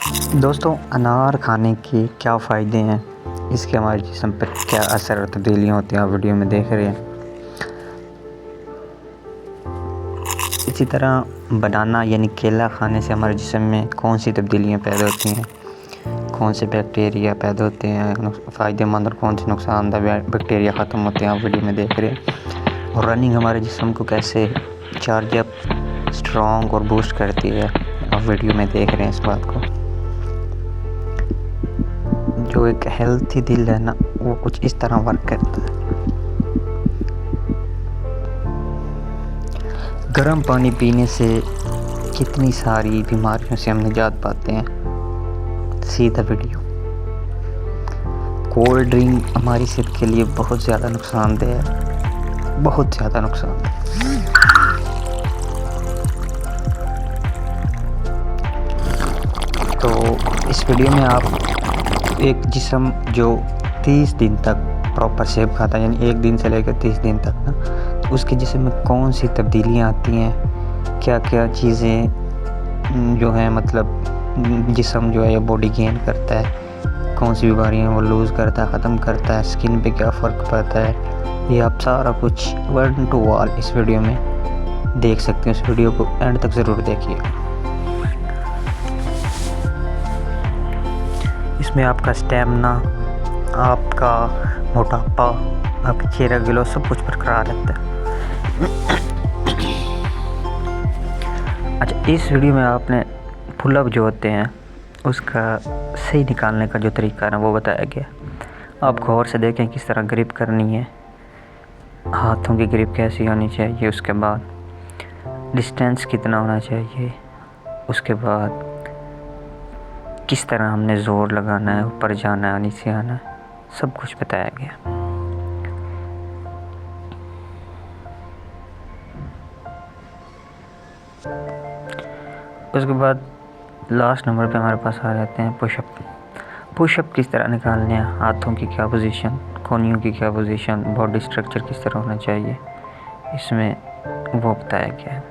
दोस्तों, अनार खाने के क्या फ़ायदे हैं, इसके हमारे जिस्म पर क्या असर और तब्दीलियाँ होती हैं, आप वीडियो में देख रहे हैं। इसी तरह बनाना यानी केला खाने से हमारे जिस्म में कौन सी तब्दीलियाँ पैदा होती हैं, कौन से बैक्टीरिया पैदा होते हैं फ़ायदेमंद और कौन से नुकसानदेह बैक्टीरिया ख़त्म होते हैं, आप वीडियो में देख रहे हैं। और रनिंग हमारे जिस्म को कैसे चार्ज अप, स्ट्रॉन्ग और बूस्ट करती है, आप वीडियो में देख रहे हैं इस बात को। जो एक हेल्थी दिल है ना, वो कुछ इस तरह वर्क करता है। गर्म पानी पीने से कितनी सारी बीमारियों से हम निजात पाते हैं, सीधा वीडियो। कोल्ड ड्रिंक हमारी सेहत के लिए बहुत ज़्यादा नुकसानदेह है, बहुत ज़्यादा नुकसानदेह। तो इस वीडियो में आप एक जिस्म जो 30 दिन तक प्रॉपर सेब खाता है, यानी 1 दिन से लेकर 30 दिन तक ना, तो उसके जिस्म में कौन सी तब्दीलियाँ आती हैं, क्या क्या चीज़ें जो हैं, मतलब जिस्म जो है ये बॉडी गेन करता है, कौन सी बीमारियाँ वो लूज़ करता है, ख़त्म करता है, स्किन पे क्या फ़र्क पड़ता है, ये आप सारा कुछ वन टू वन इस वीडियो में देख सकते हैं। इस वीडियो को एंड तक ज़रूर देखिए। इसमें आपका स्टैमिना, आपका मोटापा, आपकी चेहरा ग्लो सब कुछ बरकरार रहता है। अच्छा, इस वीडियो में आपने पुलअप जो होते हैं उसका सही निकालने का जो तरीका है ना, वो बताया गया। आप गौर से देखें किस तरह ग्रिप करनी है, हाथों की ग्रिप कैसी होनी चाहिए, उसके बाद डिस्टेंस कितना होना चाहिए, उसके बाद किस तरह हमने ज़ोर लगाना है, ऊपर जाना है, नीचे आना है, सब कुछ बताया गया। उसके बाद लास्ट नंबर पे हमारे पास आ जाते हैं पुशअप। पुशअप किस तरह निकालने हैं, हाथों की क्या पोजीशन, कोहनियों की क्या पोजीशन, बॉडी स्ट्रक्चर किस तरह होना चाहिए, इसमें वो बताया गया है।